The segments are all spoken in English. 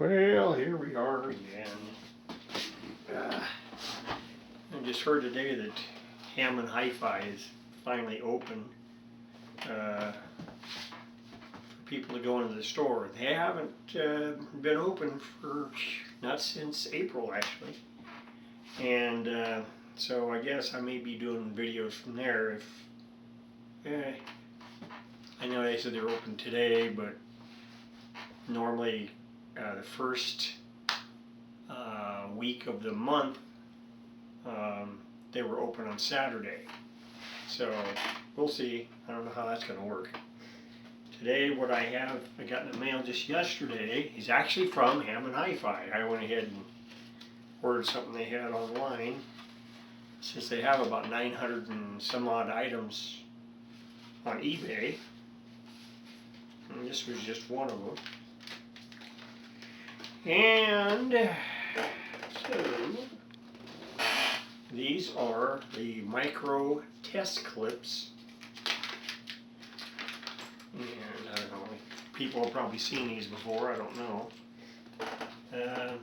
Well, here we are again. I just heard today that Ham and HiFi is finally open for people to go into the store. They haven't been open for not since April actually, and so I guess I may be doing videos from there. If I know they said they're open today, but normally the first week of the month they were open on Saturday. So we'll see. I don't know how that's going to work. Today what I got in the mail just yesterday is actually from Ham and HiFi. I went ahead and ordered something they had online, since they have about 900 and some odd items on eBay. And this was just one of them. And so these are the Mirco Test Clips. And I don't know, people have probably seen these before, I don't know. There's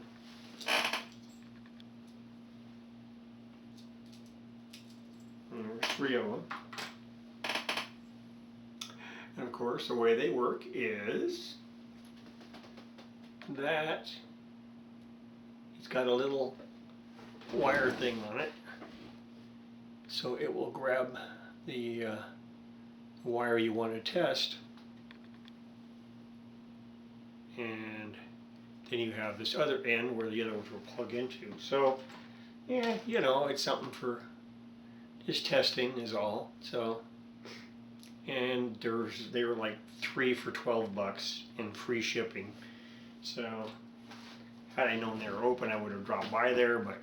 3 of them. And of course, the way they work is that it's got a little wire thing on it, so it will grab the wire you want to test, and then you have this other end where the other ones will plug into. So yeah, you know, it's something for just testing is all. So, and they were like 3 for $12 and free shipping. So had I known they were open, I would have dropped by there, but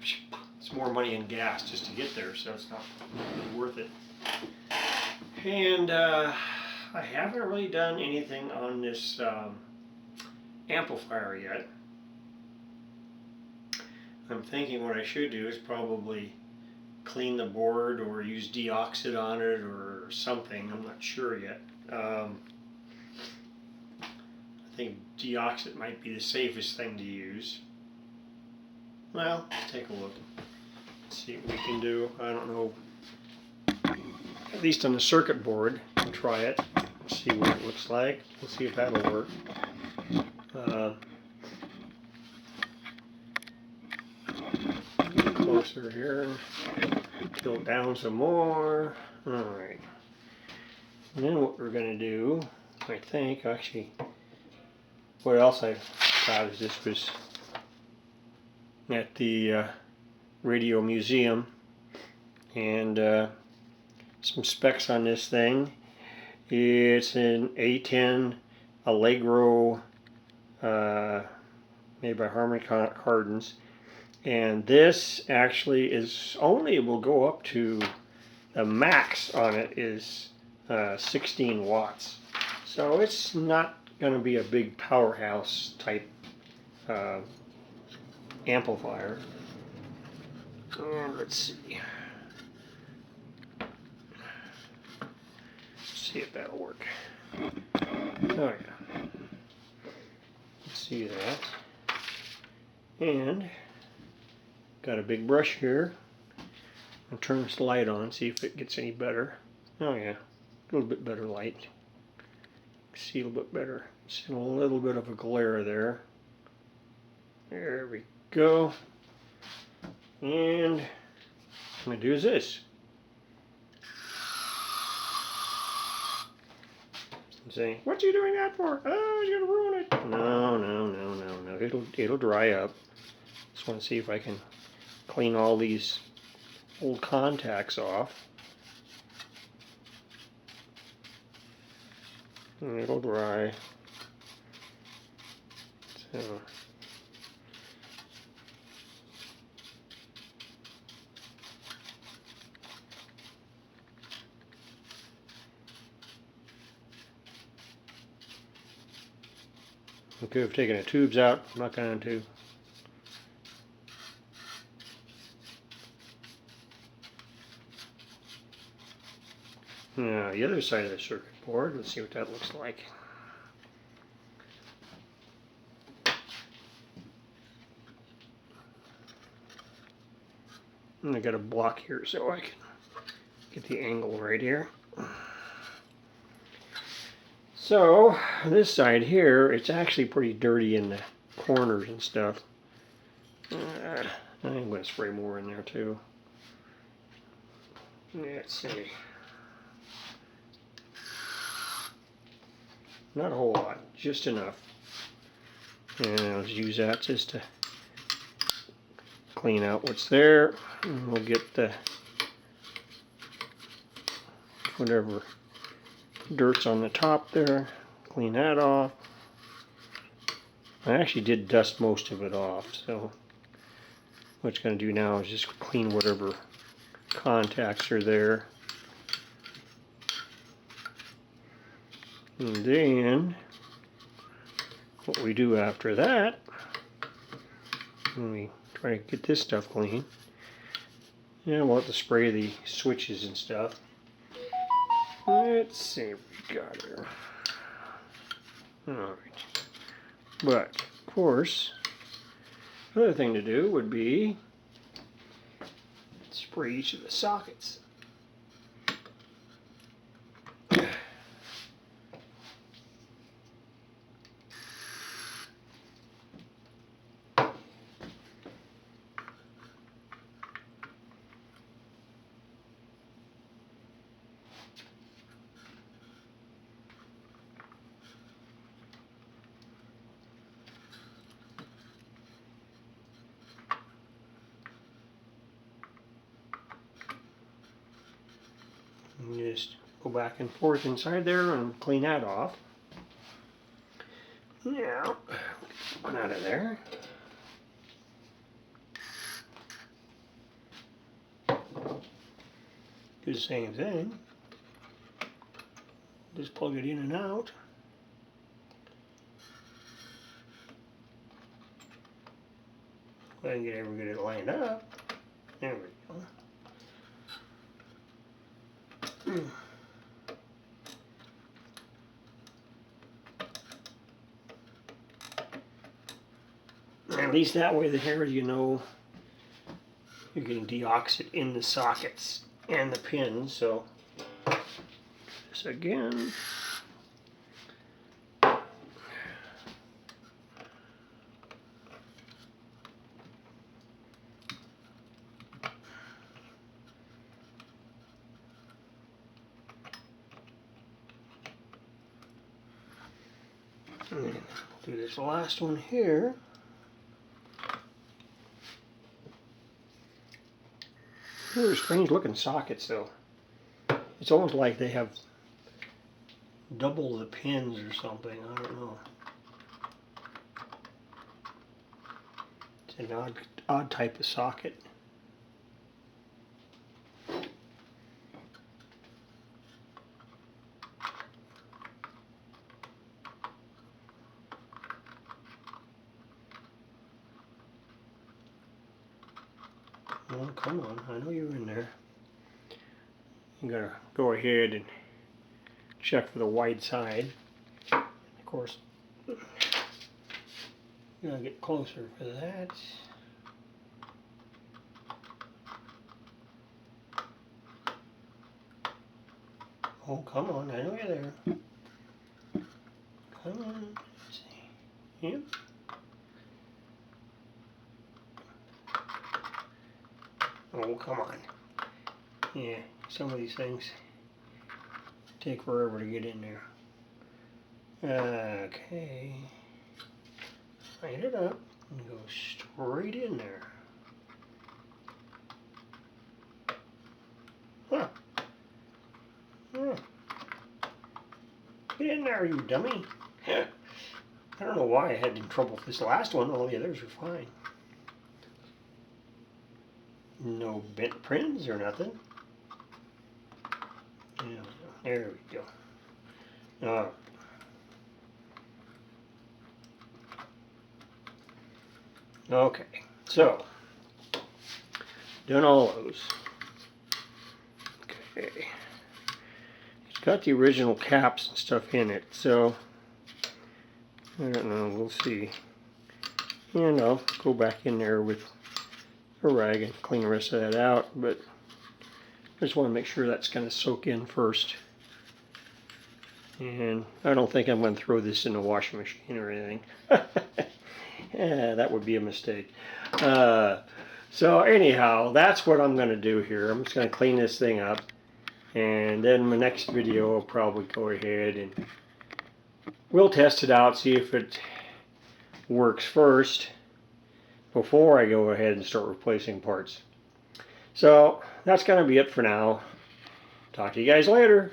it's more money in gas just to get there, so it's not really worth it. And I haven't really done anything on this amplifier yet. I'm thinking what I should do is probably clean the board or use deoxit on it or something. I'm not sure yet. I think deoxit might be the safest thing to use. Well, let's take a look. Let's see what we can do. I don't know. At least on the circuit board, we'll try it. See what it looks like. We'll see if that'll work. Get closer here. Tilt down some more. Alright. And then what we're going to do, I think, actually, what else I got is this was at the Radio Museum, and some specs on this thing. It's an A10 Allegro made by Harmon Kardon, and this actually is only will go up to the max on it is 16 watts. So it's not going to be a big powerhouse type amplifier. And let's see. See if that'll work. Oh yeah. Let's see that. And got a big brush here. I'll turn this light on, see if it gets any better. Oh yeah, a little bit better light. See a little bit better. See a little bit of a glare there. There we go. And what I'm going to do is this. I'm saying, what are you doing that for? Oh, you're going to ruin it. No. It'll dry up. Just want to see if I can clean all these old contacts off. And it'll dry. So okay, I've taken the tubes out. I'm not going to. Now, the other side of the circuit board, let's see what that looks like. And I got a block here so I can get the angle right here. So this side here, it's actually pretty dirty in the corners and stuff. I'm going to spray more in there too. Let's see. Not a whole lot, just enough. And I'll just use that just to clean out what's there. And we'll get the whatever dirt's on the top there. Clean that off. I actually did dust most of it off, so what it's going to do now is just clean whatever contacts are there. And then what we do after that, when we try to get this stuff clean, we'll have to spray the switches and stuff. Let's see what we got here. Alright. But, of course, another thing to do would be spray each of the sockets. And just go back and forth inside there and clean that off. Now, get one out of there. Do the same thing. Just plug it in and out. Go ahead and get it lined up. There we go. At least that way there you know you're getting deoxit in the sockets and the pins. So this again. And then do this last one here. They're strange looking sockets though. It's almost like they have double the pins or something. I don't know. It's an odd type of socket. Oh, come on, I know you're in there. You gotta go ahead and check for the wide side. Of course, you gotta get closer for that. Oh, come on, I know you're there. Come on, let's see. Yep. Oh, come on. Yeah, some of these things take forever to get in there. Okay. Line it up and go straight in there. Huh. Huh. Get in there, you dummy. I don't know why I had trouble with this last one. All the others are fine. No bent pins or nothing. Yeah, there we go. Okay, so done all those. Okay, it's got the original caps and stuff in it, so I don't know. We'll see. And I'll go back in there with a rag and clean the rest of that out, but I just want to make sure that's going to soak in first. And I don't think I'm going to throw this in the washing machine or anything. Yeah, that would be a mistake. So anyhow, that's what I'm going to do here. I'm just going to clean this thing up. And then my next video, I'll probably go ahead and we'll test it out, see if it works first before I go ahead and start replacing parts. So that's going to be it for now. Talk to you guys later.